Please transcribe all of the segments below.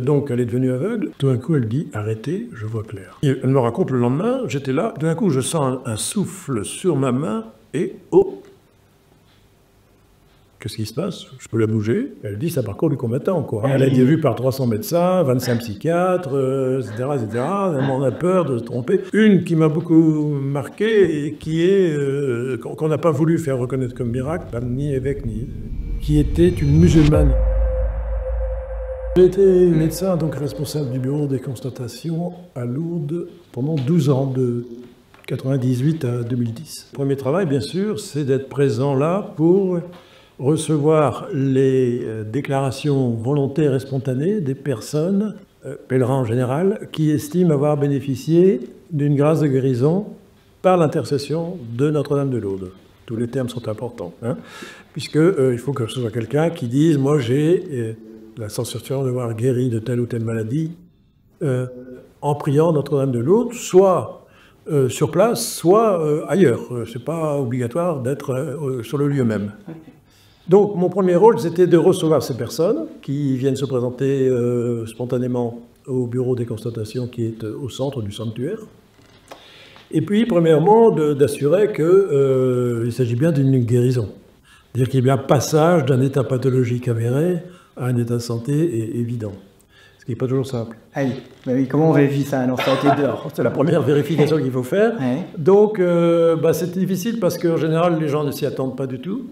Donc elle est devenue aveugle. Tout d'un coup, elle dit « Arrêtez, je vois clair ». Et elle me raconte le lendemain, j'étais là, tout d'un coup, je sens un souffle sur ma main et « Oh !» Qu'est-ce qui se passe? Je peux la bouger. Elle dit, c'est un parcours du combattant, quoi. Elle a été vue par 300 médecins, 25 psychiatres, etc., etc. On a peur de se tromper. Une qui m'a beaucoup marqué et qui est, qu'on n'a pas voulu faire reconnaître comme miracle, ni évêque, qui était une musulmane. J'ai été médecin, donc responsable du bureau des constatations à Lourdes pendant 12 ans, de 98 à 2010. Le premier travail, bien sûr, c'est d'être présent là pour recevoir les déclarations volontaires et spontanées des personnes, pèlerins en général, qui estiment avoir bénéficié d'une grâce de guérison par l'intercession de Notre-Dame de Lourdes. Tous les termes sont importants, hein, puisque il faut que ce soit quelqu'un qui dise « Moi, j'ai la sensation de voir guéri de telle ou telle maladie en priant Notre-Dame de Lourdes, soit sur place, soit ailleurs. Ce n'est pas obligatoire d'être sur le lieu même. » Donc, mon premier rôle, c'était de recevoir ces personnes qui viennent se présenter spontanément au bureau des constatations qui est au centre du sanctuaire. Et puis, premièrement, d'assurer qu'il s'agit bien d'une guérison. C'est-à-dire qu'il y a bien passage d'un état pathologique avéré à un état de santé évident. Ce qui n'est pas toujours simple. Ah oui. Bah oui, comment on vérifie ça alors? Ça a été dehors. C'est la première vérification qu'il faut faire. Ouais. Donc, c'est difficile parce qu'en général, les gens ne s'y attendent pas du tout.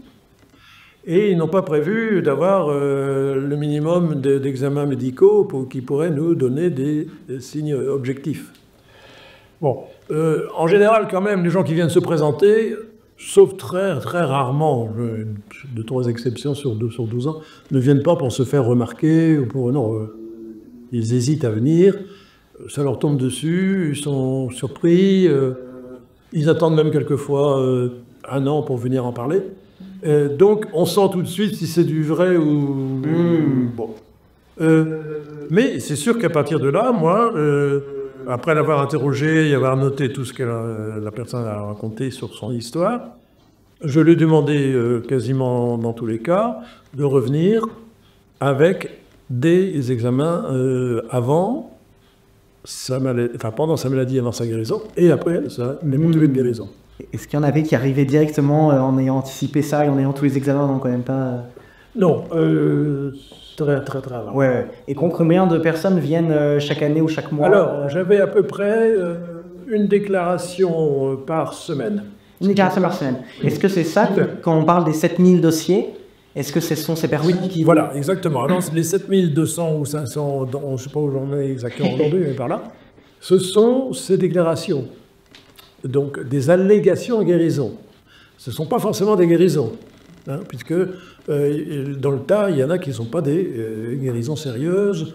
Et ils n'ont pas prévu d'avoir le minimum d'examens médicaux qui pourraient nous donner des signes objectifs. Bon, en général, quand même, les gens qui viennent se présenter, sauf très, très rarement, de 3 exceptions sur 12 ans, ne viennent pas pour se faire remarquer ou pour... Non, ils hésitent à venir, ça leur tombe dessus, ils sont surpris, ils attendent même quelquefois 1 an pour venir en parler. Donc, on sent tout de suite si c'est du vrai ou... Bon. Mais c'est sûr qu'à partir de là, moi, après l'avoir interrogé et avoir noté tout ce que la personne a raconté sur son histoire, je lui ai demandé quasiment dans tous les cas de revenir avec des examens avant sa maladie, enfin pendant sa maladie, avant sa guérison, et après les motivés de guérison. Est-ce qu'il y en avait qui arrivaient directement en ayant anticipé ça et en ayant tous les examens, donc quand même pas... Non, très rare. Ouais. Et combien de personnes viennent chaque année ou chaque mois? Alors, j'avais à peu près une déclaration par semaine. Une déclaration par semaine. Est-ce que c'est ça, quand on parle des 7000 dossiers, est-ce que ce sont ces personnes qui... Voilà, exactement. Alors, les 7200 ou 500, je ne sais pas où j'en ai exactement aujourd'hui, mais par là, ce sont ces déclarations. Donc, des allégations de guérison. Ce ne sont pas forcément des guérisons, hein, puisque dans le tas, il y en a qui ne sont pas des guérisons sérieuses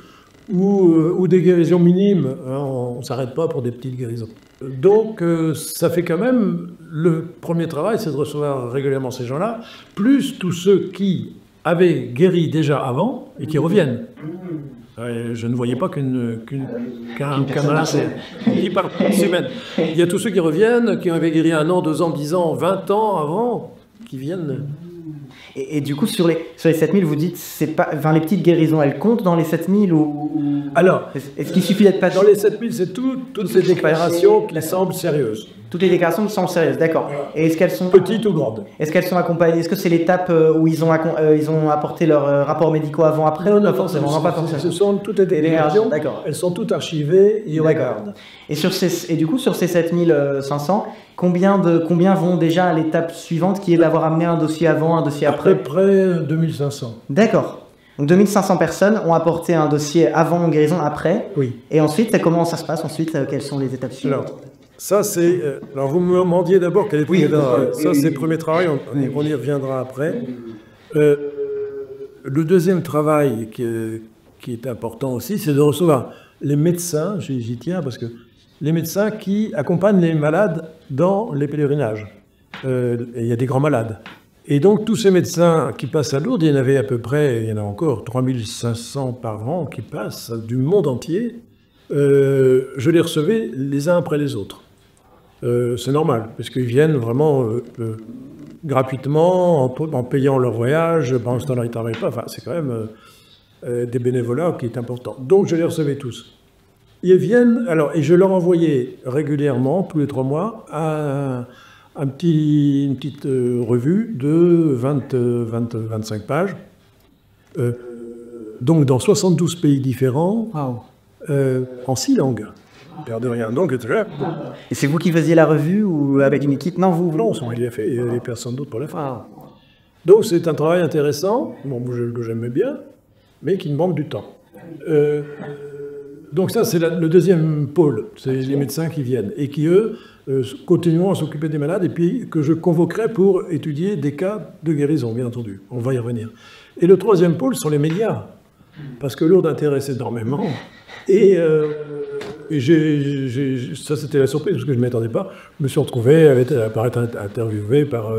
ou des guérisons minimes. Hein, on ne s'arrête pas pour des petites guérisons. Donc, ça fait quand même... Le premier travail, c'est de recevoir régulièrement ces gens-là, plus tous ceux qui avaient guéri déjà avant et qui reviennent. Je ne voyais pas qu'un malade par semaine. Il y a tous ceux qui reviennent, qui avaient guéri 1 an, 2 ans, 10 ans, 20 ans avant, qui viennent... Et du coup, sur les 7000, vous dites, c'est pas, enfin, les petites guérisons, elles comptent dans les 7000 ou... Alors, est-ce qu'il suffit d'être pas... Dans les 7000, c'est toutes ces déclarations qui semblent sérieuses. Toutes les déclarations semblent sérieuses, d'accord. Et est-ce qu'elles sont... Petites ou grandes. Est-ce qu'elles sont accompagnées? Est-ce que c'est l'étape où ils ont apporté leurs rapports médicaux avant, après? Non, pas forcément. Ce sont toutes les déclarations. D'accord. Elles sont toutes archivées et d'accord. Et du coup, sur ces 7500, combien vont déjà à l'étape suivante, qui est d'avoir amené un dossier avant, un dossier après? À peu près 2500. D'accord. Donc 2500 personnes ont apporté un dossier avant guérison, après. Oui. Et ensuite, comment ça se passe ensuite? Quelles sont les étapes suivantes? Alors, ça c'est... alors vous me demandiez d'abord quel était... ça c'est le premier travail, on y reviendra après. Le deuxième travail qui est important aussi, c'est de recevoir les médecins, j'y tiens parce que les médecins qui accompagnent les malades dans les pèlerinages. Et il y a des grands malades. Et donc, tous ces médecins qui passent à Lourdes, il y en avait à peu près, il y en a encore 3500 par an qui passent du monde entier. Je les recevais les uns après les autres. C'est normal, parce qu'ils viennent vraiment gratuitement, en payant leur voyage. Pendant ce temps-là, ils ne travaillent pas. Enfin, c'est quand même... des bénévolats qui est important. Donc je les recevais tous. Ils viennent, alors, et je leur envoyais régulièrement, tous les 3 mois, une petite revue de 25 pages, donc dans 72 pays différents, en 6 langues. Père de rien. Donc, et c'est vous qui faisiez la revue ou avec une équipe? Non, vous. Non, il a fait, il n'y avait personne d'autre pour la faire. Donc c'est un travail intéressant, que j'aimais bien, mais qui demande du temps. Donc ça, c'est le deuxième pôle, c'est les médecins qui viennent et qui, eux, continueront à s'occuper des malades et puis que je convoquerai pour étudier des cas de guérison, bien entendu. On va y revenir. Et le troisième pôle sont les médias, parce que Lourdes intéresse énormément. Et ça, c'était la surprise, parce que je ne m'y attendais pas. Je me suis retrouvé à être interviewé par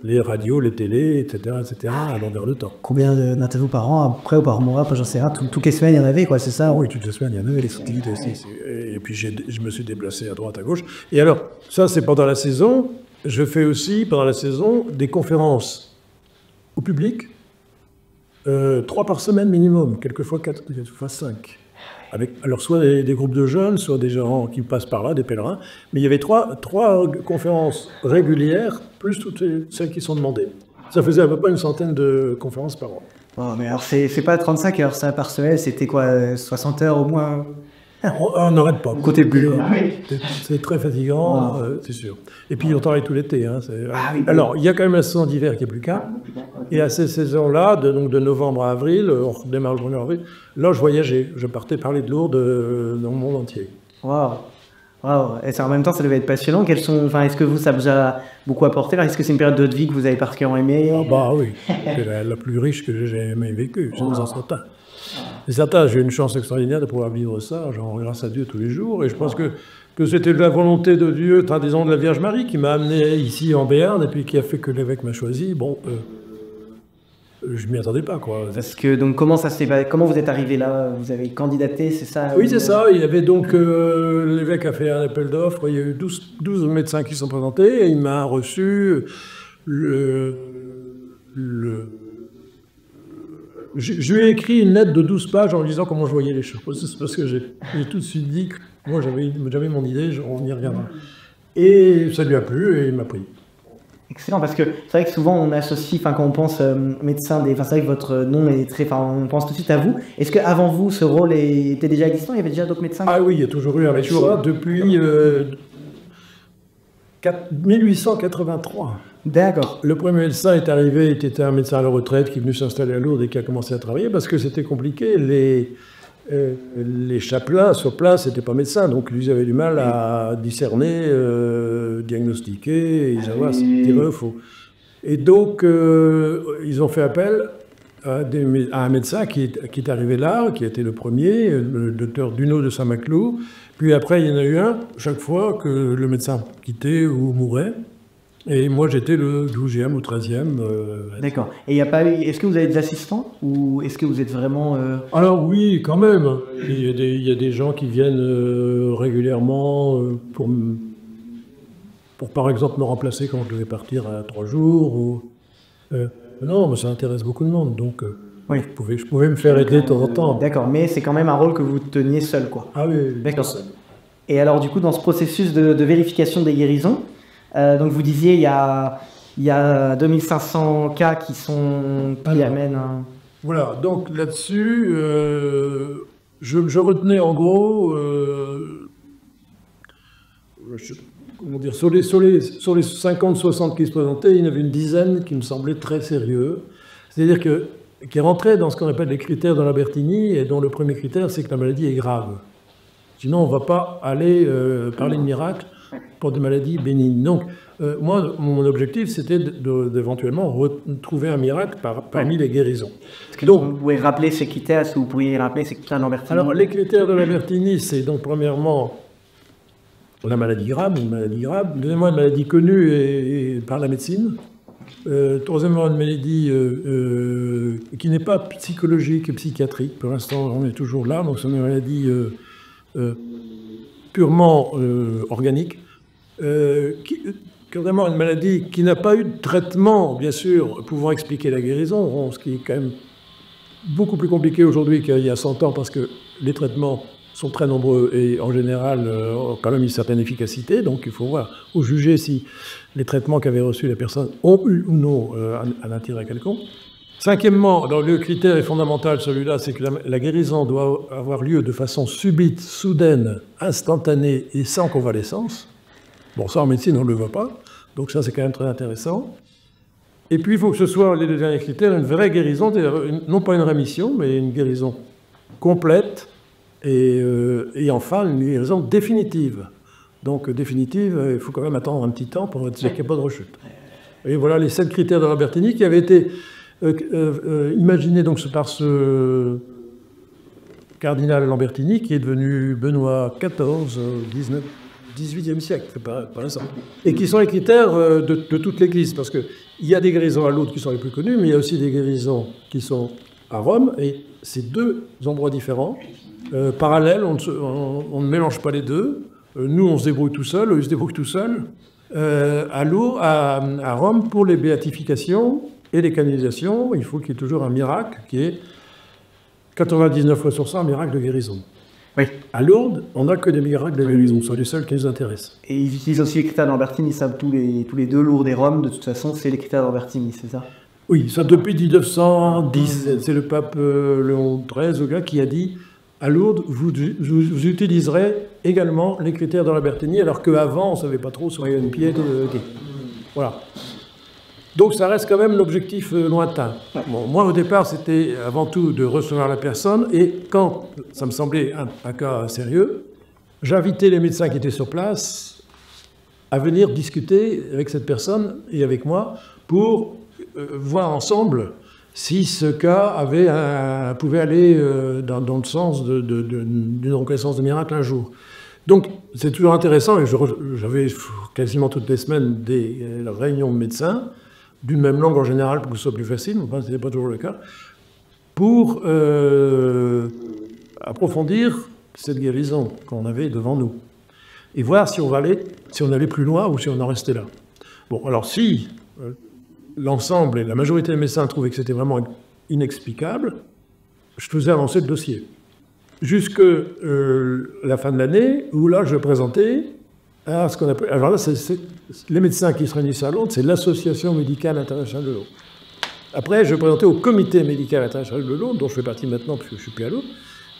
les radios, les télés, etc., à longueur de temps. Combien d'interviews par an, après ou par mois, j'en sais rien, toutes les semaines il y en avait, quoi, c'est ça? Oui, toutes les semaines il y en avait, les sous-titres aussi. Et puis je me suis déplacé à droite, à gauche. Et alors, ça c'est pendant la saison. Je fais aussi, pendant la saison, des conférences au public, 3 par semaine minimum, quelquefois 4, quelquefois 5. Alors soit des groupes de jeunes, soit des gens qui passent par là, des pèlerins. Mais il y avait trois conférences régulières, plus toutes celles qui sont demandées. Ça faisait à peu près une centaine de conférences par an. Oh, mais alors c'est pas 35 heures ça par semaine, c'était quoi, 60 heures au moins? On n'arrête pas. Côté boulot. C'est très fatigant, c'est sûr. Et puis on travaille tout l'été. Hein, alors il y a quand même la saison d'hiver qui est plus calme. Et à ces saisons-là, donc de novembre à avril, on redémarre le 1er avril, là je voyageais, je partais parler de Lourdes dans le monde entier. Waouh. Et en même temps, ça devait être passionnant. Est-ce que ça vous a beaucoup apporté? Est-ce que c'est une période de votre vie que vous avez particulièrement aimée? Ah bah oui, c'est la plus riche que j'ai jamais vécue, sans en certain. Et certain, j'ai eu une chance extraordinaire de pouvoir vivre ça, genre grâce à Dieu tous les jours. Et je pense que c'était la volonté de Dieu, disons de la Vierge Marie, qui m'a amené ici en Béarn et puis qui a fait que l'évêque m'a choisi. Bon, je m'y attendais pas, quoi. Parce que, donc, comment vous êtes arrivé là? Vous avez candidaté, c'est ça? Oui, c'est ça. Il y avait donc, l'évêque a fait un appel d'offres, il y a eu 12 médecins qui sont présentés, et il m'a reçu je lui ai écrit une lettre de 12 pages en lui disant comment je voyais les choses. C'est parce que j'ai tout de suite dit que moi j'avais mon idée, on y reviendra. Et ça lui a plu et il m'a pris. Excellent, parce que c'est vrai que souvent on associe, quand on pense médecin, c'est vrai que votre nom est très, on pense tout de suite à vous. Est-ce qu'avant vous, ce rôle était déjà existant? Il y avait déjà d'autres médecins? Ah oui, il y a toujours eu un médecin depuis 1883. D'accord. Le premier médecin est arrivé, il était un médecin à la retraite qui est venu s'installer à Lourdes et qui a commencé à travailler parce que c'était compliqué. Les chapelains sur place n'étaient pas médecins, donc ils avaient du mal à discerner, diagnostiquer, et savoir si c'était faux. Et donc, ils ont fait appel à un médecin qui est arrivé là, qui a été le premier, le docteur Duno de Saint-Maclou. Puis après, il y en a eu un, chaque fois que le médecin quittait ou mourait. Et moi, j'étais le 12e ou 13e. D'accord. Et il n'y a pas eu... Est-ce que vous avez des assistants? Ou est-ce que vous êtes vraiment... Alors oui, quand même. Il y a des gens qui viennent régulièrement pour, par exemple, me remplacer quand je devais partir à 3 jours. Non, mais ça intéresse beaucoup de monde. Donc, oui. je pouvais me faire aider de temps en temps. D'accord, mais c'est quand même un rôle que vous teniez seul, quoi. Ah oui, d'accord. Et alors, du coup, dans ce processus de vérification des guérisons, donc vous disiez, il y a 2500 cas qui amènent... Voilà, donc là-dessus, je retenais en gros, comment dire, sur les 50-60 qui se présentaient, il y en avait une dizaine qui me semblaient très sérieux. C'est-à-dire qui rentraient dans ce qu'on appelle les critères de Lambertini, et dont le premier critère, c'est que la maladie est grave. Sinon, on ne va pas aller parler de miracle pour des maladies bénignes. Donc, moi, mon objectif, c'était d'éventuellement retrouver un miracle parmi les guérisons. Donc, vous pouvez rappeler ces critères, est-ce que vous pourriez rappeler ces critères de Lambertini? Alors, les critères de Lambertini, c'est donc premièrement la maladie grave, deuxièmement une maladie connue par la médecine, troisièmement une maladie qui n'est pas psychologique et psychiatrique, pour l'instant on est toujours là, donc c'est une maladie purement organique, vraiment une maladie qui n'a pas eu de traitement, bien sûr, pouvant expliquer la guérison, ce qui est quand même beaucoup plus compliqué aujourd'hui qu'il y a 100 ans parce que les traitements sont très nombreux et en général ont quand même une certaine efficacité. Donc il faut voir ou juger si les traitements qu'avaient reçus les personnes ont eu ou non un intérêt quelconque. Cinquièmement, le critère est fondamental, celui-là, c'est que la guérison doit avoir lieu de façon subite, soudaine, instantanée et sans convalescence. Bon, ça en médecine, on ne le voit pas. Donc ça, c'est quand même très intéressant. Et puis, il faut que ce soit, les deux derniers critères, une vraie guérison, non pas une rémission, mais une guérison complète et enfin une guérison définitive. Donc, définitive, il faut quand même attendre un petit temps pour être sûr qu'il n'y a pas de rechute. Et voilà les 7 critères de Lambertini qui avaient été imaginés donc, par ce cardinal Lambertini qui est devenu Benoît XIV, 18e siècle, c'est pas ça. Et qui sont les critères de toute l'Église, parce qu'il y a des guérisons à Lourdes qui sont les plus connues, mais il y a aussi des guérisons qui sont à Rome, et c'est 2 endroits différents, parallèles, on ne mélange pas les deux. Nous, on se débrouille tout seul, eux, ils se débrouillent tout seuls. À Rome, pour les béatifications et les canonisations, il faut qu'il y ait toujours un miracle qui est 99 fois sur 100 un miracle de guérison. Oui. À Lourdes, on n'a que des miracles de guérison, ce sont les seuls qui nous intéressent. Et ils utilisent aussi les critères d'Lambertini, ça, tous les 2, Lourdes et Rome, de toute façon, c'est les critères d'Lambertini, c'est ça? Oui, ça depuis 1910, c'est le pape Léon XIII qui a dit à Lourdes, vous utiliserez également les critères de Lambertini, alors qu'avant, on ne savait pas trop sur une pièce. Voilà. Donc ça reste quand même l'objectif lointain. Bon, moi, au départ, c'était avant tout de recevoir la personne, et quand ça me semblait un cas sérieux, j'invitais les médecins qui étaient sur place à venir discuter avec cette personne et avec moi pour voir ensemble si ce cas pouvait aller dans le sens d'une reconnaissance de miracle un jour. Donc c'est toujours intéressant, et j'avais quasiment toutes les semaines des réunions de médecins, d'une même langue en général pour que ce soit plus facile, mais ce n'était pas toujours le cas, pour approfondir cette guérison qu'on avait devant nous et voir si on allait plus loin ou si on en restait là. Bon, alors si l'ensemble et la majorité des médecins trouvaient que c'était vraiment inexplicable, je faisais avancer le dossier. Jusque la fin de l'année, où là je présentais à ce qu'on appelle... Alors là, c'est les médecins qui se réunissent à Londres, c'est l'Association médicale internationale de Londres. Après, je présentais au Comité médical international de Londres, dont je fais partie maintenant parce que je ne suis plus à Londres.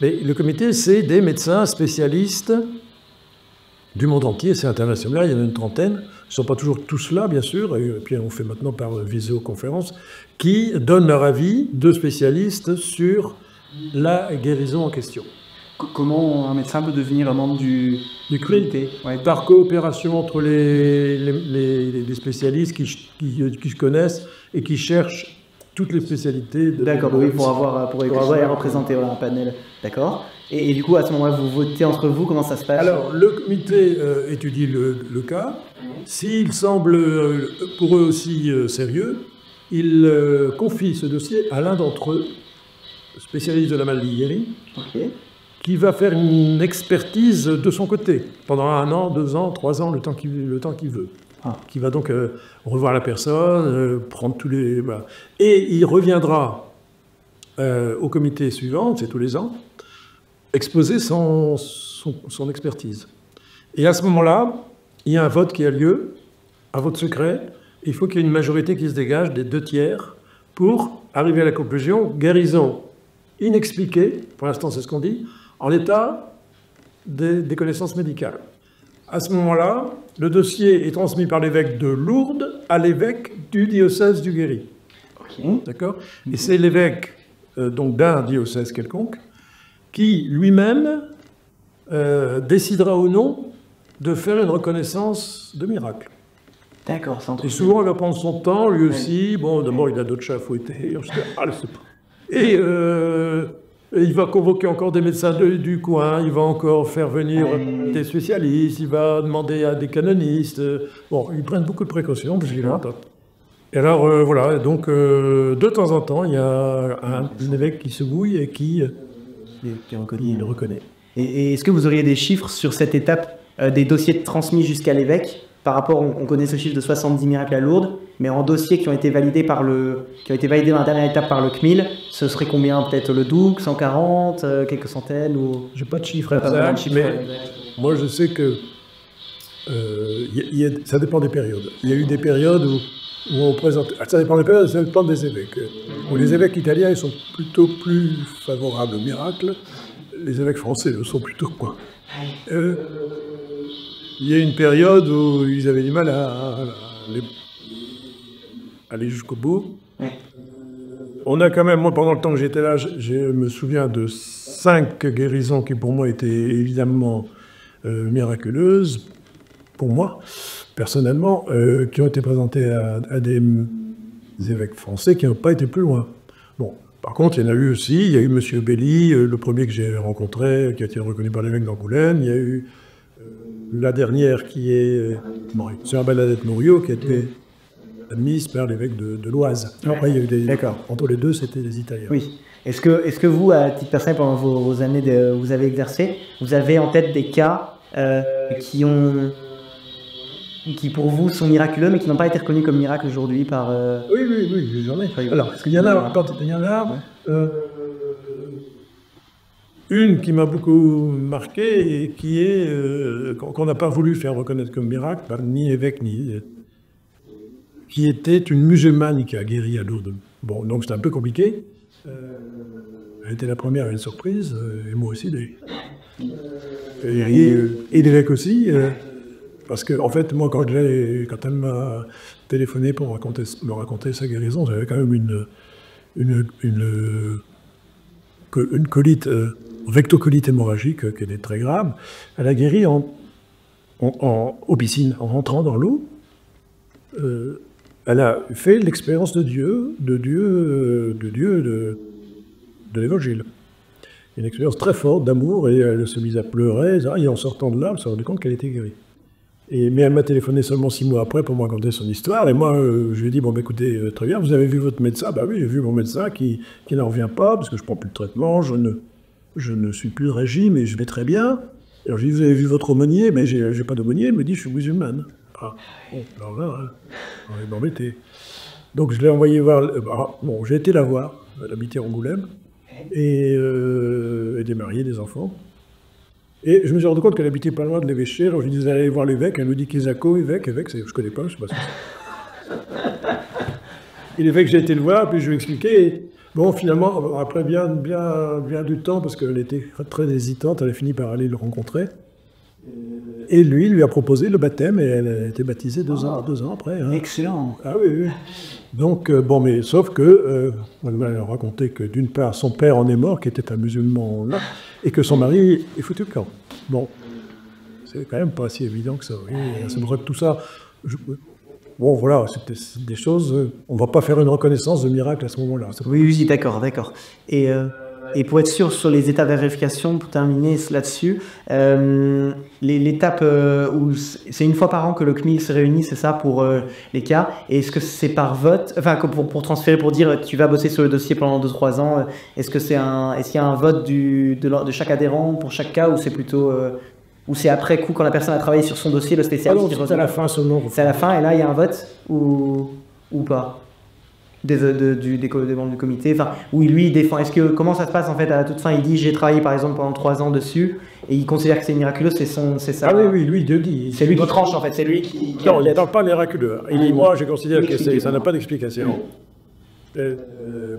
Mais le comité, c'est des médecins spécialistes du monde entier, c'est international, il y en a une trentaine. Ils ne sont pas toujours tous là, bien sûr, et puis on fait maintenant par visioconférence, qui donnent leur avis de spécialistes sur la guérison en question. Comment un médecin peut devenir un membre du comité? Par coopération entre les spécialistes qui se connaissent et qui cherchent toutes les spécialités. D'accord, oui, pour avoir et représenter un panel. D'accord. Et du coup, à ce moment-là, vous votez entre vous, comment ça se passe? Alors, le comité étudie le cas. S'il semble pour eux aussi sérieux, il confie ce dossier à l'un d'entre eux, spécialiste de la maladie guérie, qui va faire une expertise de son côté, pendant 1 an, 2 ans, 3 ans, le temps qu'il veut. Qui va donc revoir la personne, prendre tous les... Voilà. Et il reviendra au comité suivant, c'est tous les ans, exposer son expertise. Et à ce moment-là, il y a un vote qui a lieu, un vote secret. Il faut qu'il y ait une majorité qui se dégage des 2 tiers pour arriver à la conclusion, guérison inexpliquée, pour l'instant c'est ce qu'on dit, en l'état des connaissances médicales. À ce moment-là, le dossier est transmis par l'évêque de Lourdes à l'évêque du diocèse du Guéry. D'accord ? Et c'est l'évêque donc d'un diocèse quelconque qui lui-même décidera ou non de faire une reconnaissance de miracle. D'accord, c'est et souvent, il va prendre son temps, lui aussi. Bon, d'abord, il a d'autres chats à fouetter. Et il va convoquer encore des médecins du coin, il va encore faire venir des spécialistes, il va demander à des canonistes. Bon, ils prennent beaucoup de précautions, parce qu'il est longtemps. Et alors, voilà, donc, de temps en temps, il y a un évêque qui se mouille et qui le reconnaît. Et est-ce que vous auriez des chiffres sur cette étape des dossiers transmis jusqu'à l'évêque? Par rapport, on connaît ce chiffre de 70 miracles à Lourdes. mais en dossiers qui ont été validés dans la dernière étape par le CMIL, ce serait combien? Peut-être le DOUC, 140, quelques centaines ou... J'ai pas de chiffre Pas vraiment de exact, chiffre, mais exact. moi je sais que ça dépend des périodes. Il y a eu des périodes où on présente... Ça dépend des périodes, ça dépend des évêques. Où les évêques italiens ils sont plutôt plus favorables au miracle, les évêques français le sont plutôt moins. Il y a une période où ils avaient du mal à aller jusqu'au bout. Ouais. On a quand même, moi pendant le temps que j'étais là, je me souviens de 5 guérisons qui pour moi étaient évidemment miraculeuses, pour moi, personnellement, qui ont été présentées à des évêques français qui n'ont pas été plus loin. Bon, par contre, il y en a eu aussi, il y a eu M. Belli, le premier que j'ai rencontré, qui a été reconnu par l'évêque d'Angoulême, il y a eu la dernière qui est Sœur Bernadette Mouriot, qui a été admise par l'évêque de l'Oise. Après, il y a eu D'accord. entre les deux, c'était des Italiens. Oui. Est-ce que vous, à titre personnel, pendant vos années où vous avez exercé, vous avez en tête des cas qui pour vous sont miraculeux, mais qui n'ont pas été reconnus comme miracles aujourd'hui par... Oui, j'en ai. Alors, parce qu'il y en a, une qui m'a beaucoup marqué et qui est qu'on n'a pas voulu faire reconnaître comme miracle par ni évêque qui était une musulmane qui a guéri à Lourdes. Bon, donc c'était un peu compliqué. Elle était la première à une surprise, et moi aussi et l'évêque aussi, parce que en fait, moi quand elle m'a téléphoné pour me raconter sa guérison, j'avais quand même une colite, rectocolite hémorragique qui était très grave. Elle a guéri aux piscines, en rentrant dans l'eau. Elle a fait l'expérience de l'Évangile. Une expérience très forte d'amour, et elle se mise à pleurer, et en sortant de là, elle s'est rendue compte qu'elle était guérie. Mais elle m'a téléphoné seulement 6 mois après pour me raconter son histoire, et moi, je lui ai dit, bon, bah, écoutez, très bien, vous avez vu votre médecin? Bah oui, j'ai vu mon médecin qui n'en revient pas, parce que je ne prends plus de traitement, je ne suis plus de régime, et je vais très bien. Alors, je lui ai dit, vous avez vu votre aumônier? Mais j'ai pas d'aumônier, elle me dit, je suis musulmane. Ah, bon, alors là, on est embêté. Donc je l'ai envoyé voir. Bon, j'ai été la voir. Elle habitait Angoulême. Et elle est mariée, des enfants. Et je me suis rendu compte qu'elle habitait pas loin de l'évêché. Alors je lui disais, allez voir l'évêque. Elle me dit qu'Isako, évêque, je connais pas, je sais pas ce que c'est. Et l'évêque, j'ai été le voir, puis je lui ai expliqué. Et bon, finalement, après bien du temps, parce qu'elle était très hésitante, elle a fini par aller le rencontrer. Et lui a proposé le baptême, et elle a été baptisée 2 ans après. Hein. Excellent. Ah oui. Donc, bon, mais sauf que, elle a raconté que d'une part, son père en est mort, qui était un musulman là, et que son mari est foutu de camp. Bon, c'est quand même pas si évident que ça. Oui. C'est vrai que tout ça... Bon, voilà, c'est des choses... on va pas faire une reconnaissance de miracle à ce moment-là. Oui, d'accord. Et pour être sûr, sur les étapes de vérification, pour terminer là-dessus, l'étape où c'est une fois par an que le CMIL se réunit, c'est ça, pour les cas. Et est-ce que c'est par vote, enfin, pour transférer, pour dire tu vas bosser sur le dossier pendant 2-3 ans, est-ce qu'il y a un vote de chaque adhérent pour chaque cas, ou c'est plutôt... ou c'est après coup, quand la personne a travaillé sur son dossier, le spécialiste... c'est à la fin seulement. C'est à la fin, et là, il y a un vote, ou pas? Des membres du comité, enfin, où lui il défend. Comment ça se passe en fait à la toute fin? Il dit j'ai travaillé par exemple pendant 3 ans dessus, et il considère que c'est miraculeux, c'est ça. Ah oui, lui il le dit. C'est lui qui tranche en fait, c'est lui qui. Non, il n'est pas miraculeux. Il dit moi je considère que ça n'a pas d'explication.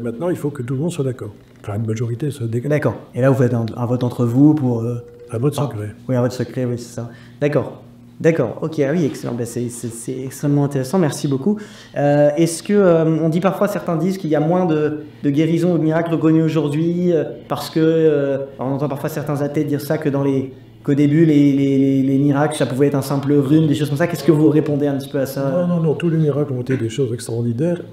Maintenant il faut que tout le monde soit d'accord. Enfin une majorité soit d'accord. D'accord. Et là vous faites un vote entre vous pour. Un vote secret. Oui, un vote secret, oui c'est ça. D'accord, ok, ah oui, excellent, c'est extrêmement intéressant, merci beaucoup. Est-ce que, on dit parfois, certains disent qu'il y a moins de guérisons ou de miracles reconnus aujourd'hui, parce que, on entend parfois certains athées dire ça, qu'au début, les miracles, ça pouvait être un simple rhume, des choses comme ça. Qu'est-ce que vous répondez un petit peu à ça? Non, tous les miracles ont été des choses extraordinaires.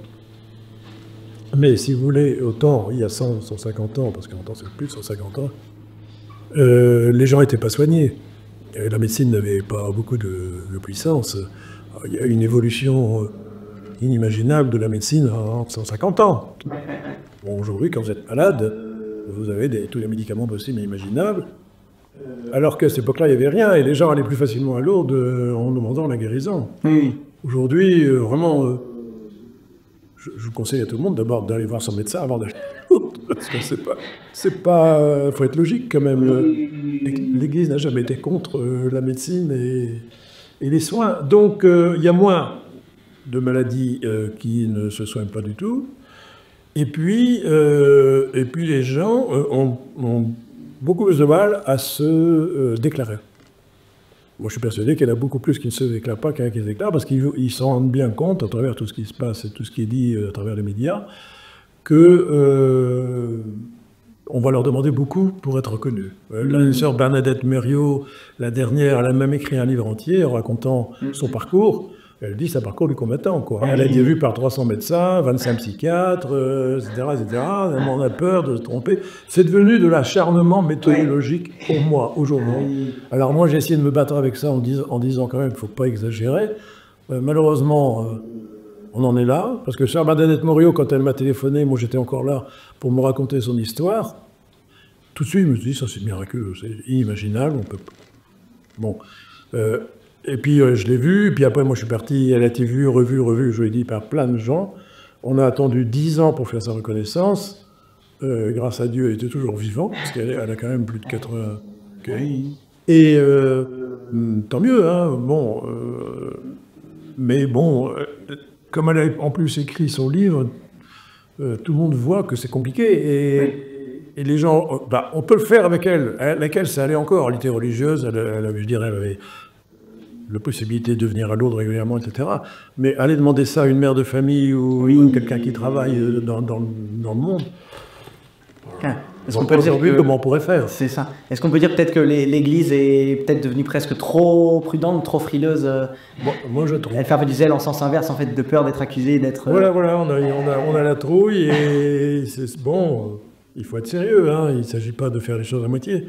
Mais si vous voulez, autant, il y a 150 ans, parce qu'en temps c'est plus de 150 ans, les gens n'étaient pas soignés. La médecine n'avait pas beaucoup de puissance. Il y a une évolution inimaginable de la médecine en 150 ans. Bon, aujourd'hui, quand vous êtes malade, vous avez tous les médicaments possibles et imaginables, alors qu'à cette époque-là, il n'y avait rien, et les gens allaient plus facilement à Lourdes en demandant la guérison. Oui. Aujourd'hui, vraiment, je conseille à tout le monde d'abord d'aller voir son médecin avant d'acheter. Parce que faut être logique quand même. L'Église n'a jamais été contre la médecine et les soins. Donc il y a moins de maladies qui ne se soignent pas du tout. Et puis les gens ont beaucoup plus de mal à se déclarer. Moi, je suis persuadé qu'il y en a beaucoup plus qui ne se déclarent pas qu'un qui se déclare, parce qu'ils s'en rendent bien compte, à travers tout ce qui se passe et tout ce qui est dit à travers les médias, que on va leur demander beaucoup pour être reconnus. La sœur Bernadette Mériot, la dernière, elle a même écrit un livre entier en racontant son parcours. Elle dit, c'est un parcours du combattant, quoi. Elle a été vue par 300 médecins, 25 psychiatres, etc., etc. On a peur de se tromper. C'est devenu de l'acharnement méthodologique pour moi, aujourd'hui. Alors moi, j'ai essayé de me battre avec ça en disant quand même qu'il ne faut pas exagérer. Malheureusement, on en est là, parce que sœur Bernadette Mériot, quand elle m'a téléphoné, moi j'étais encore là pour me raconter son histoire, tout de suite, je me suis dit, ça c'est miraculeux, c'est inimaginable, on peut... Bon... Et puis je l'ai vue, puis après moi je suis parti, elle a été vue, revue, je l'ai dit, par plein de gens. On a attendu 10 ans pour faire sa reconnaissance. Grâce à Dieu, elle était toujours vivante, parce qu'elle a quand même plus de 80 ans. Et tant mieux, hein, bon. Mais bon, comme elle a en plus écrit son livre, tout le monde voit que c'est compliqué. Et les gens, bah, on peut le faire avec elle. Avec elle, ça allait encore. Elle était religieuse, elle avait la possibilité de venir à Lourdes régulièrement, etc. Mais aller demander ça à une mère de famille ou quelqu'un qui travaille dans le monde, est-ce qu'on peut dire comment on pourrait faire? C'est ça. Est-ce qu'on peut dire peut-être que l'Église est peut-être devenue presque trop prudente, trop frileuse? Bon, moi je trouve. Elle fait un peu du zèle en sens inverse, en fait, de peur d'être accusée, d'être... Voilà, on a la trouille et bon, il faut être sérieux, hein, il ne s'agit pas de faire les choses à moitié.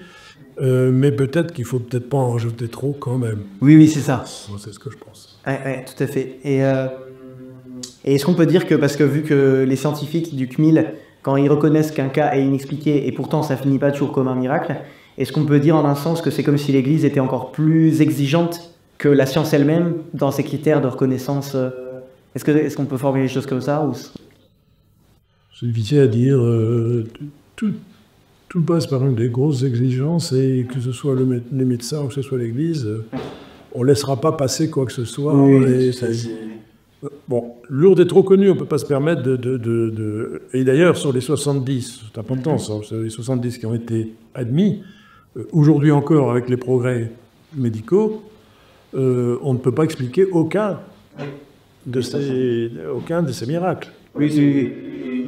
Mais peut-être qu'il ne faut peut-être pas en rajouter trop quand même. Oui, c'est ça. Moi, c'est ce que je pense. Ouais, tout à fait. Et est-ce qu'on peut dire que, parce que vu que les scientifiques du CMIL, quand ils reconnaissent qu'un cas est inexpliqué, et pourtant ça finit pas toujours comme un miracle, est-ce qu'on peut dire en un sens que c'est comme si l'Église était encore plus exigeante que la science elle-même dans ses critères de reconnaissance? Est-ce qu'on peut formuler les choses comme ça ou... C'est difficile à dire. Tout passe par une des grosses exigences, et que ce soit les médecins ou que ce soit l'Église, on ne laissera pas passer quoi que ce soit. Bon, Lourdes est trop connue, on ne peut pas se permettre de... Et d'ailleurs, sur les 70, c'est important, sur les 70 qui ont été admis, aujourd'hui encore, avec les progrès médicaux, on ne peut pas expliquer aucun de ces miracles. Oui.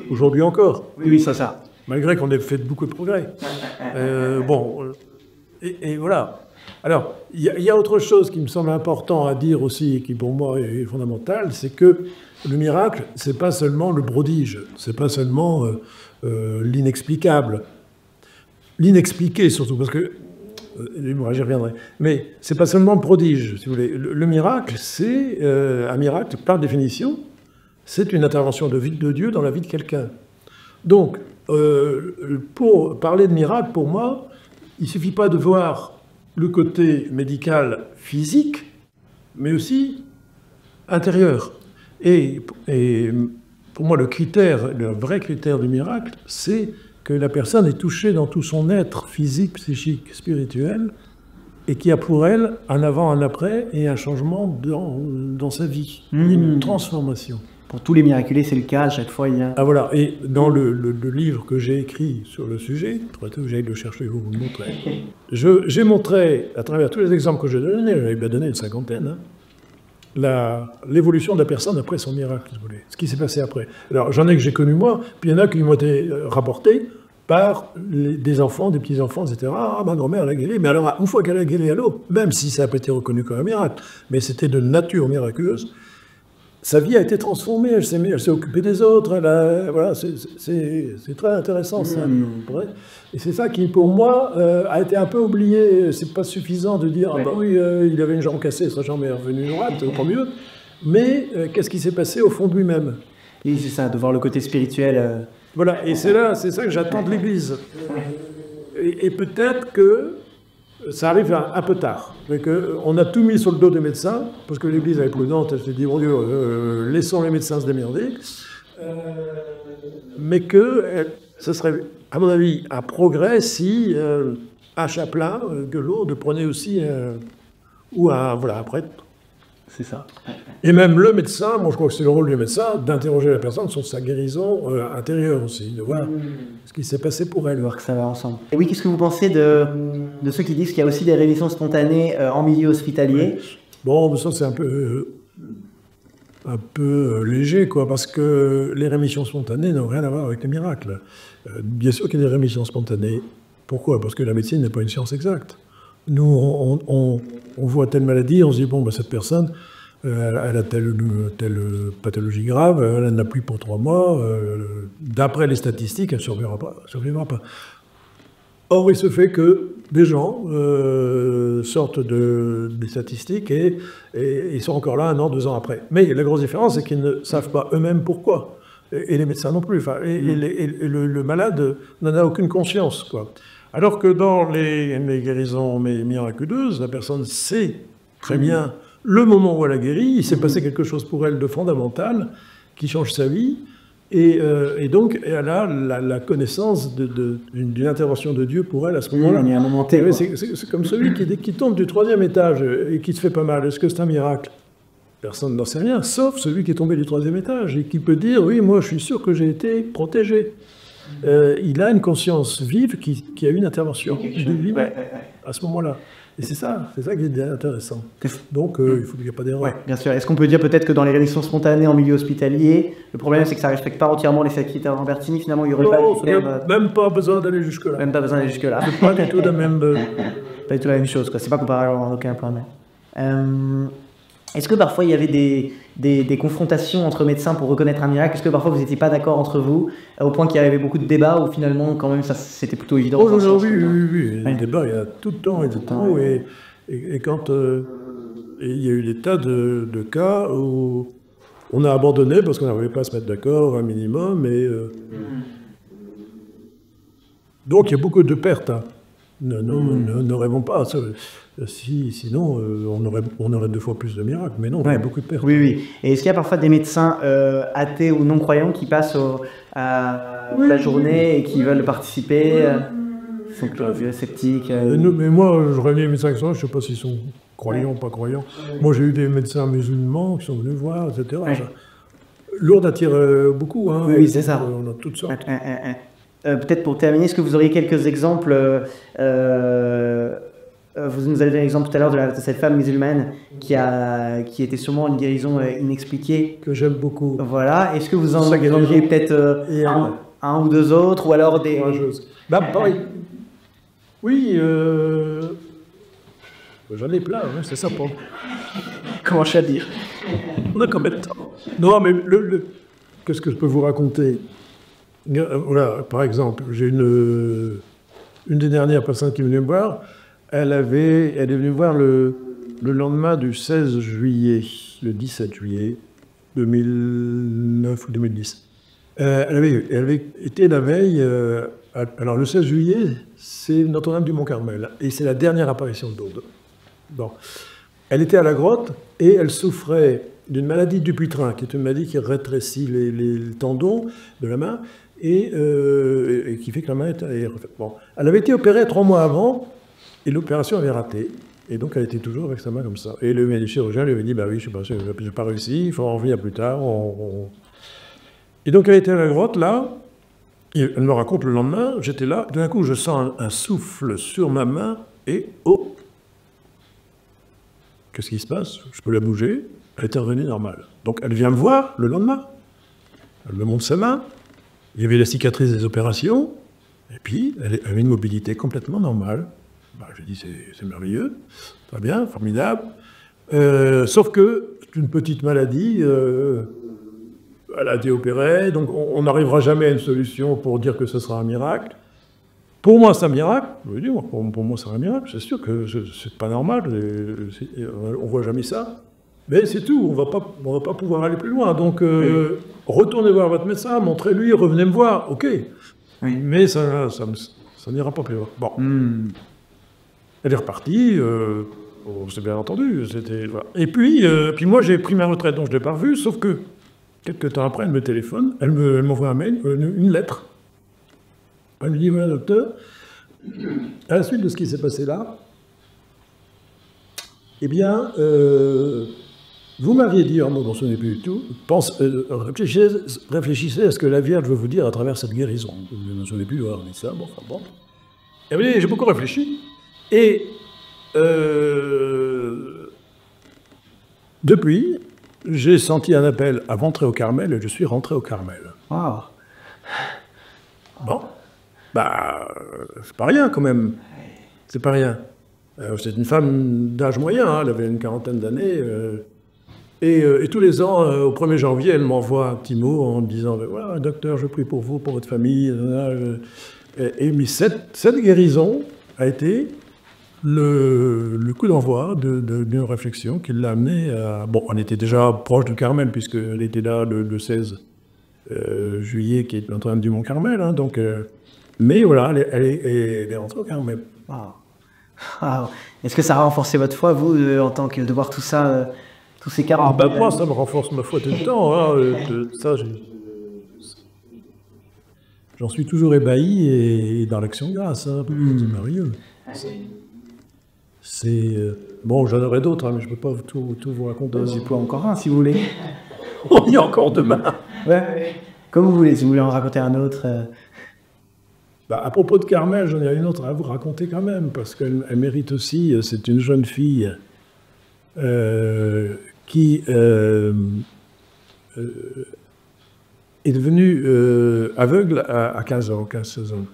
Aujourd'hui encore. Oui, ça. Malgré qu'on ait fait beaucoup de progrès. Et voilà. Alors, il y a autre chose qui me semble important à dire aussi, et qui pour moi est fondamental, c'est que le miracle, c'est pas seulement le prodige, c'est pas seulement l'inexplicable. L'inexpliqué surtout, parce que, j'y reviendrai, mais c'est pas seulement le prodige, si vous voulez. Le miracle, c'est un miracle, par définition, c'est une intervention de Dieu dans la vie de quelqu'un. Donc, pour parler de miracle, pour moi, il ne suffit pas de voir le côté médical physique, mais aussi intérieur. Et pour moi, le vrai critère du miracle, c'est que la personne est touchée dans tout son être physique, psychique, spirituel, et qui a pour elle un avant, un après, et un changement dans sa vie, une transformation. Pour tous les miraculés, c'est le cas, à chaque fois il y a... Ah voilà, et dans le livre que j'ai écrit sur le sujet, j'allais le chercher, vous le montrer, j'ai montré, à travers tous les exemples que j'ai donnés, j'avais bien donné une cinquantaine, hein, l'évolution de la personne après son miracle, si vous voulez, ce qui s'est passé après. Alors j'en ai que j'ai connu moi, puis il y en a qui m'ont été rapportés par des enfants, des petits-enfants, etc. Ah, ma grand-mère, elle a guéri, mais alors une fois qu'elle a guéri à l'eau, même si ça n'a pas été reconnu comme un miracle, mais c'était de nature miraculeuse, sa vie a été transformée, elle s'est occupée des autres, voilà, c'est très intéressant ça. Et c'est ça qui, pour moi, a été un peu oublié. C'est pas suffisant de dire, ah bah oui, il avait une jambe cassée, sa jambe est revenue droite, tant mieux. Mais qu'est-ce qui s'est passé au fond de lui-même? Oui, c'est ça, de voir le côté spirituel. Voilà, et c'est ça que j'attends de l'Église. Et peut-être que ça arrive un peu tard. On a tout mis sur le dos des médecins, parce que l'Église est prudente, elle s'est dit, mon Dieu, laissons les médecins se démerder. mais que ce serait, à mon avis, un progrès si un chapelain, Gueulot, prenait aussi, ou un prêtre. C'est ça. Et même le médecin, moi je crois que c'est le rôle du médecin, d'interroger la personne sur sa guérison intérieure aussi, de voir ce qui s'est passé pour elle. Voir que ça va ensemble. Et oui, qu'est-ce que vous pensez de ceux qui disent qu'il y a aussi des rémissions spontanées en milieu hospitalier? Bon, ça c'est un peu léger, quoi, parce que les rémissions spontanées n'ont rien à voir avec les miracles. Bien sûr qu'il y a des rémissions spontanées. Pourquoi? Parce que la médecine n'est pas une science exacte. Nous, on voit telle maladie, on se dit, bon, ben, cette personne, elle a telle pathologie grave, elle n'a plus pour 3 mois, d'après les statistiques, elle ne survivra pas. Or, il se fait que des gens sortent des statistiques et ils sont encore là 1 an, 2 ans après. Mais la grosse différence, c'est qu'ils ne savent pas eux-mêmes pourquoi. Et les médecins non plus. Enfin, le malade n'en a aucune conscience, quoi. Alors que dans les guérisons miraculeuses, la personne sait très bien le moment où elle a guéri, il s'est passé quelque chose pour elle de fondamental qui change sa vie. Et donc, elle a la connaissance d'une intervention de Dieu pour elle à ce moment-là. Il y a un moment T. C'est comme celui qui tombe du 3e étage et qui se fait pas mal. Est-ce que c'est un miracle? Personne n'en sait rien, sauf celui qui est tombé du 3e étage et qui peut dire « Oui, moi, je suis sûr que j'ai été protégé ». Il a une conscience vive qui a eu une intervention divine à ce moment-là. Et c'est ça qui est intéressant. Donc, il n'y a pas d'erreur. Ouais, bien sûr. Est-ce qu'on peut dire peut-être que dans les rémissions spontanées en milieu hospitalier, le problème c'est que ça ne respecte pas entièrement les critères Lambertini, finalement il n'y aurait pas... Même pas besoin d'aller jusque-là. Même pas besoin d'aller jusque-là. C'est pas du tout la même... Pas du tout la même chose, quoi. C'est pas comparable en aucun point. Est-ce que parfois il y avait des confrontations entre médecins pour reconnaître un miracle? Est-ce que parfois vous n'étiez pas d'accord entre vous, au point qu'il y avait beaucoup de débats, ou finalement quand même c'était plutôt évident? Aujourd'hui, oui. Les débats, il y a tout le temps et tout le temps. Et quand il y a eu des tas de cas où on a abandonné parce qu'on n'arrivait pas à se mettre d'accord un minimum. Donc il y a beaucoup de pertes. Hein. Ne rêvons pas. Sinon, on aurait 2 fois plus de miracles. Mais non, il y a beaucoup de pertes. Oui. Et est-ce qu'il y a parfois des médecins athées ou non-croyants qui passent à la journée et qui veulent participer? Ils sont sceptiques. Mais moi, je réunis les médecins, je ne sais pas s'ils sont croyants ou pas croyants. Moi, j'ai eu des médecins musulmans qui sont venus voir, etc. Ouais. Lourdes attire beaucoup. Hein. Oui, c'est ça. On a toutes sortes. Peut-être pour terminer, est-ce que vous auriez quelques exemples vous nous avez donné l'exemple tout à l'heure de cette femme musulmane qui était sûrement une guérison inexpliquée. Que j'aime beaucoup. Voilà. Est-ce que vous en auriez peut-être un ou 2 autres, ou alors des... pareil. Oui, j'en ai plein, hein, c'est ça pour... Comment je vais dire? On a combien de temps? Non, mais qu'est-ce que je peux vous raconter? Voilà, par exemple, j'ai une des dernières personnes qui est venue me voir. Elle est venue me voir le lendemain du 16 juillet, le 17 juillet 2009 ou 2010. Elle avait été la veille... alors, le 16 juillet, c'est Notre-Dame du Mont-Carmel, et c'est la dernière apparition de Lourdes. Bon. Elle était à la grotte, et elle souffrait d'une maladie du Dupuytren, qui est une maladie qui rétrécit les tendons de la main, et qui fait que la main est refaite. Bon. Elle avait été opérée 3 mois avant, et l'opération avait raté. Et donc, elle était toujours avec sa main comme ça. Et le chirurgien lui avait dit, bah oui, je n'ai pas réussi, il faut en revenir plus tard. Et donc, elle était à la grotte, là. Et elle me raconte le lendemain, j'étais là, d'un coup, je sens un souffle sur ma main, et oh! Qu'est-ce qui se passe? Je peux la bouger. Elle était revenue normale. Donc, elle vient me voir le lendemain. Elle me montre sa main. Il y avait la cicatrice des opérations. Et puis, elle avait une mobilité complètement normale. Bah, je dis, c'est merveilleux, très bien, formidable. Sauf que c'est une petite maladie, elle a été opérée, donc on n'arrivera jamais à une solution pour dire que ce sera un miracle. Pour moi, c'est un miracle. Je veux dire, pour moi, c'est un miracle. C'est sûr que c'est pas normal, on voit jamais ça. Mais c'est tout, on va pas pouvoir aller plus loin. Donc, retournez voir votre médecin, montrez-lui, revenez me voir, ok. Oui. Mais ça n'ira pas plus loin. Bon. Elle est repartie, on s'est bien entendu. Voilà. Et puis moi, j'ai pris ma retraite, donc je ne l'ai pas revue, sauf que Quelques temps après, elle me téléphone, elle m'envoie un mail, une lettre. Elle me dit, voilà, docteur, à la suite de ce qui s'est passé là, eh bien, vous m'aviez dit, oh, non, ce n'est plus du tout, réfléchissez à ce que la Vierge veut vous dire à travers cette guérison. Je ne me souviens plus d'avoir dit ça, bon, enfin bon. Elle me dit, j'ai beaucoup réfléchi, et depuis, j'ai senti un appel à rentrer au Carmel, et je suis rentré au Carmel. Wow. Bon, bah, c'est pas rien quand même. C'est pas rien. C'est une femme d'âge moyen, hein, elle avait une quarantaine d'années. Et tous les ans, au 1er janvier, elle m'envoie un petit mot en me disant voilà, docteur, je prie pour vous, pour votre famille. Mais cette guérison a été le coup d'envoi d'une réflexion qui l'a amené à. Bon, on était déjà proche du Carmel, puisqu'elle était là le 16 juillet, qui est l'entraînement du Mont Carmel. Hein, donc, mais voilà, elle est rentrée au Carmel. Wow. Wow. Est-ce que ça a renforcé votre foi, vous, en tant que de voir tout ça, tous ces 40 ans moi, ça me renforce ma foi tout le temps. Hein, ça, j'en suis toujours ébahi et dans l'action de grâce. Hein, c'est merveilleux. C'est bon, j'en aurais d'autres, hein, mais je ne peux pas tout vous raconter. J'y peux encore un, si vous voulez. On y est encore demain. Ouais. Comme vous voulez, si vous voulez en raconter un autre. Bah, à propos de Carmel, j'en ai une autre à vous raconter quand même, parce qu'elle mérite aussi. C'est une jeune fille qui est devenue aveugle à 15 ans, 15-16 ans.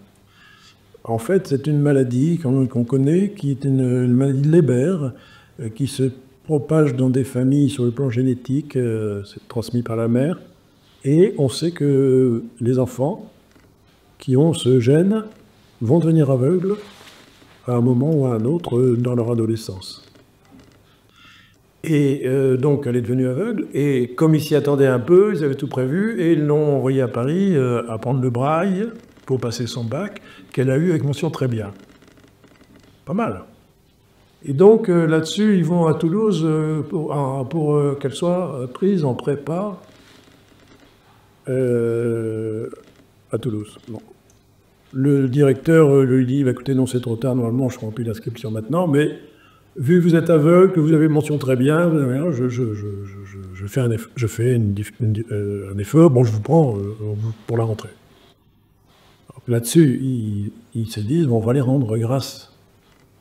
En fait, c'est une maladie qu'on connaît, qui est une maladie de Leber, qui se propage dans des familles sur le plan génétique, c'est transmis par la mère, et on sait que les enfants qui ont ce gène vont devenir aveugles à un moment ou à un autre dans leur adolescence. Et donc, elle est devenue aveugle, et comme ils s'y attendaient un peu, ils avaient tout prévu, et ils l'ont envoyée à Paris apprendre le braille pour passer son bac, qu'elle a eu avec mention très bien. Pas mal. Et donc, là-dessus, ils vont à Toulouse pour qu'elle soit prise en prépa à Toulouse. Bon. Le directeur lui dit, écoutez, non, c'est trop tard, normalement, je ne remplis l'inscription maintenant, mais vu que vous êtes aveugle, que vous avez mention très bien, je fais un effort, bon, je vous prends pour la rentrée. Là-dessus, ils se disent, bon, on va aller rendre grâce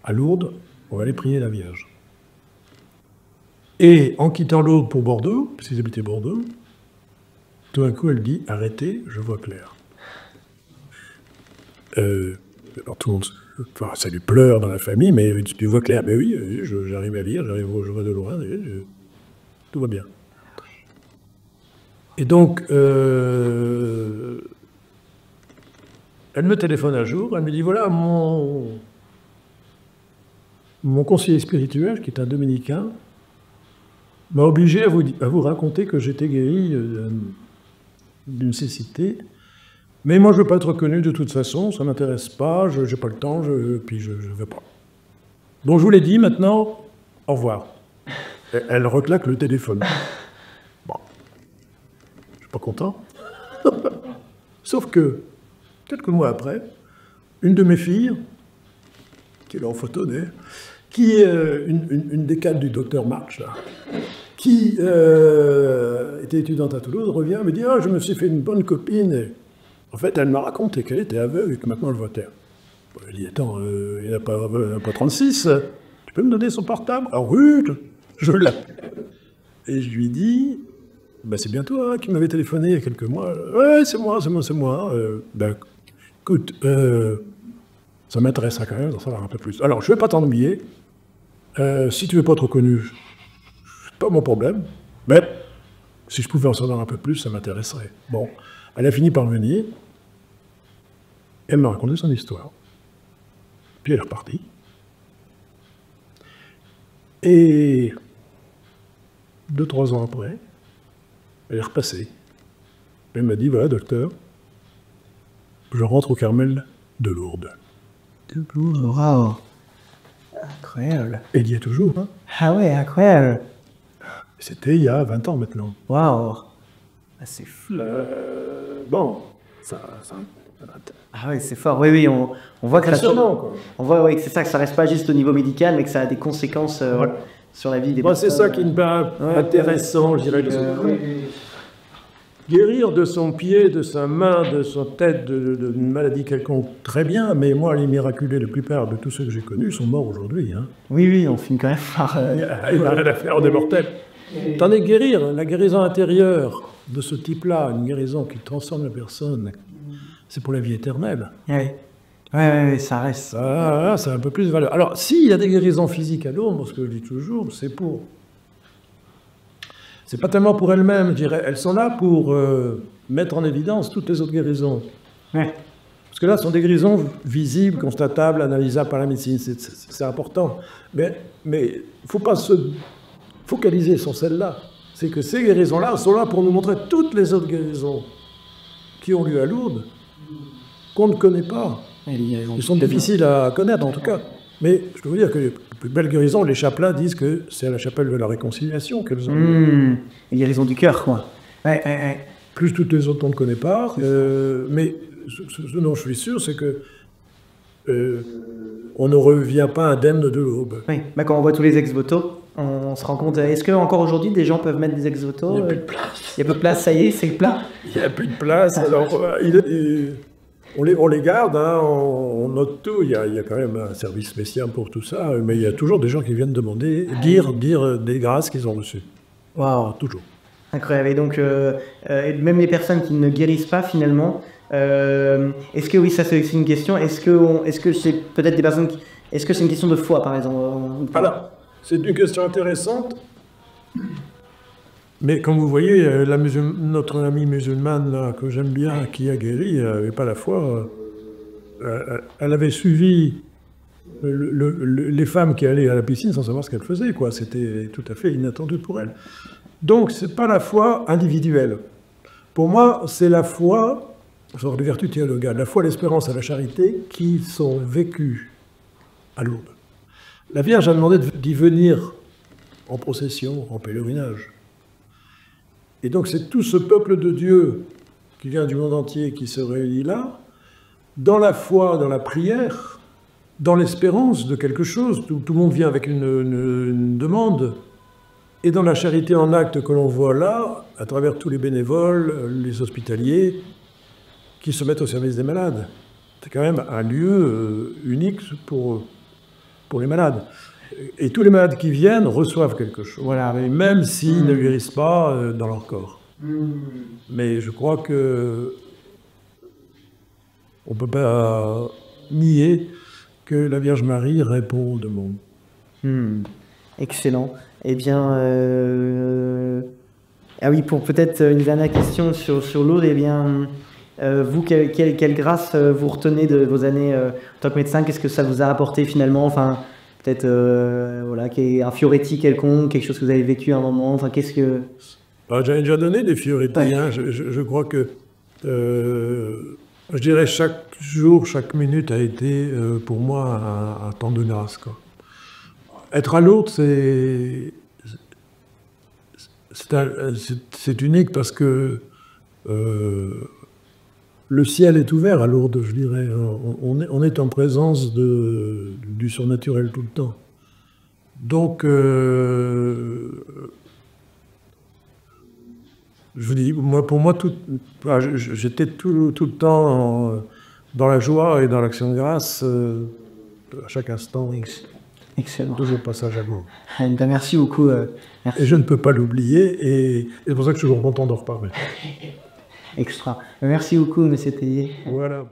à Lourdes, on va aller prier la Vierge. Et en quittant Lourdes pour Bordeaux, parce qu'ils habitaient Bordeaux, tout d'un coup, elle dit, arrêtez, je vois clair. Alors tout le monde, enfin, ça lui pleure dans la famille, mais tu vois clair, mais oui, j'arrive à lire, je vois de loin, tout va bien. Et donc, elle me téléphone un jour, elle me dit, voilà, mon conseiller spirituel, qui est un dominicain, m'a obligé à vous raconter que j'étais guéri d'une cécité. Mais moi, je ne veux pas être reconnu de toute façon, ça ne m'intéresse pas, je n'ai pas le temps, puis je ne veux pas. Donc je vous l'ai dit, maintenant, au revoir. Et elle reclaque le téléphone. Bon, je ne suis pas content. Sauf que, quelques mois après, une de mes filles, qui est là en photo d'ailleurs, qui est une des cadres du docteur March, là, qui était étudiante à Toulouse, revient et me dit « Ah, je me suis fait une bonne copine. » Et en fait, elle m'a raconté qu'elle était aveugle et que maintenant elle voit clair. Elle dit « Attends, il n'y en a pas 36. Tu peux me donner son portable ?»« Ah oui, je l'appelle. » Et je lui dis « C'est bien toi qui m'avais téléphoné il y a quelques mois. »« Ouais, c'est moi. Écoute, ça m'intéresserait quand même d'en savoir un peu plus. Alors, je ne vais pas t'ennuyer. Si tu ne veux pas être reconnu, c'est pas mon problème. Mais si je pouvais en savoir un peu plus, ça m'intéresserait. » Bon, elle a fini par venir. Elle m'a raconté son histoire. Puis elle est repartie. Et 2-3 ans après, elle est repassée. Elle m'a dit, voilà, docteur, je rentre au Carmel de Lourdes. De Lourdes, waouh. Incroyable. Elle y est toujours, hein. Ah ouais, incroyable. C'était il y a 20 ans maintenant. Waouh. Ah, c'est fou. Bon, Ah oui, c'est fort. Oui, oui, on voit que impressionnant, quoi. on voit oui, que c'est ça, que ça reste pas juste au niveau médical, mais que ça a des conséquences Voilà. sur la vie des Moi, personnes. c'est ça qui me paraît Ouais. intéressant, je dirais. Oui. Guérir de son pied, de sa main, de sa tête, d'une maladie quelconque, très bien, mais moi, les miraculés, la plupart de tous ceux que j'ai connus sont morts aujourd'hui. Hein. Oui, oui, on finit quand même par. Il n'y a rien à faire, on est mortels. Tandis que guérir, la guérison intérieure de ce type-là, une guérison qui transforme la personne, c'est pour la vie éternelle. Oui, ouais, ça reste. Ça a un peu plus de valeur. Alors, s'il y a des guérisons physiques à Lourdes, moi, ce que je dis toujours, c'est pour... C'est pas tellement pour elles-mêmes, je dirais. Elles sont là pour mettre en évidence toutes les autres guérisons. Ouais. Parce que là, ce sont des guérisons visibles, constatables, analysables par la médecine. C'est important. Mais il ne faut pas se focaliser sur celle-là. C'est que ces guérisons-là sont là pour nous montrer toutes les autres guérisons qui ont lieu à Lourdes, qu'on ne connaît pas. Ils sont difficiles à connaître, en tout cas. Mais je peux vous dire que les plus belles guérisons, les chapelains disent que c'est à la chapelle de la Réconciliation qu'elles ont lieu. Les guérisons du cœur, quoi. Ouais. Plus toutes les autres, on ne connaît pas. Mais ce dont je suis sûr, c'est que on ne revient pas indemne de l'aube. Oui, bah, quand on voit tous les ex-voto, on se rend compte. Est-ce qu'encore aujourd'hui, des gens peuvent mettre des ex-voto? Il n'y a plus de place. Il n'y a plus de place, ça y est, c'est plein. Il n'y a plus de place. Alors, on les garde, hein, on note tout. Il y a quand même un service spécial pour tout ça. Mais il y a toujours des gens qui viennent demander, dire des grâces qu'ils ont reçues. Waouh, toujours. Incroyable. Et donc, même les personnes qui ne guérissent pas finalement, est-ce que, oui, ça c'est une question, est-ce que c'est peut-être des personnes est-ce que c'est une question de foi, par exemple? Voilà, c'est une question intéressante. Mais comme vous voyez, notre amie musulmane là, que j'aime bien, qui a guéri, elle n'avait pas la foi. Elle avait suivi les femmes qui allaient à la piscine sans savoir ce qu'elles faisaient, quoi. C'était tout à fait inattendu pour elle. Donc, ce n'est pas la foi individuelle. Pour moi, c'est la foi, genre de vertu théologale, la foi, l'espérance et la charité qui sont vécues à Lourdes. La Vierge a demandé d'y venir en procession, en pèlerinage. Et donc, c'est tout ce peuple de Dieu qui vient du monde entier qui se réunit là, dans la foi, dans la prière, dans l'espérance de quelque chose. Tout le monde vient avec une demande. Et dans la charité en acte que l'on voit là, à travers tous les bénévoles, les hospitaliers, qui se mettent au service des malades. C'est quand même un lieu unique pour les malades. Et tous les malades qui viennent reçoivent quelque chose. Voilà, mais même s'ils ne guérissent pas dans leur corps. Mais je crois que on ne peut pas nier que la Vierge Marie répond au demande. Excellent. Eh bien, ah oui, pour peut-être une dernière question sur Lourdes, eh bien, vous, quelle grâce vous retenez de vos années en tant que médecin? Qu'est-ce que ça vous a apporté finalement? Enfin, peut-être voilà, un Fioretti quelconque, quelque chose que vous avez vécu à un moment. Enfin, qu'est-ce que... J'avais déjà donné des Fioretti. Ouais. Hein. Je crois que, je dirais, chaque jour, chaque minute a été pour moi un temps de grâce, quoi. Être à Lourdes, c'est unique parce que le ciel est ouvert à Lourdes, je dirais. On est en présence du surnaturel tout le temps. Donc, je vous dis, pour moi, j'étais tout le temps dans la joie et dans l'action de grâce, à chaque instant. Excellent. Toujours passage à Lourdes. Ben, merci beaucoup. Merci. Et je ne peux pas l'oublier, et c'est pour ça que je suis toujours content d'en reparler. Extra. Merci beaucoup, monsieur Tellier. Voilà.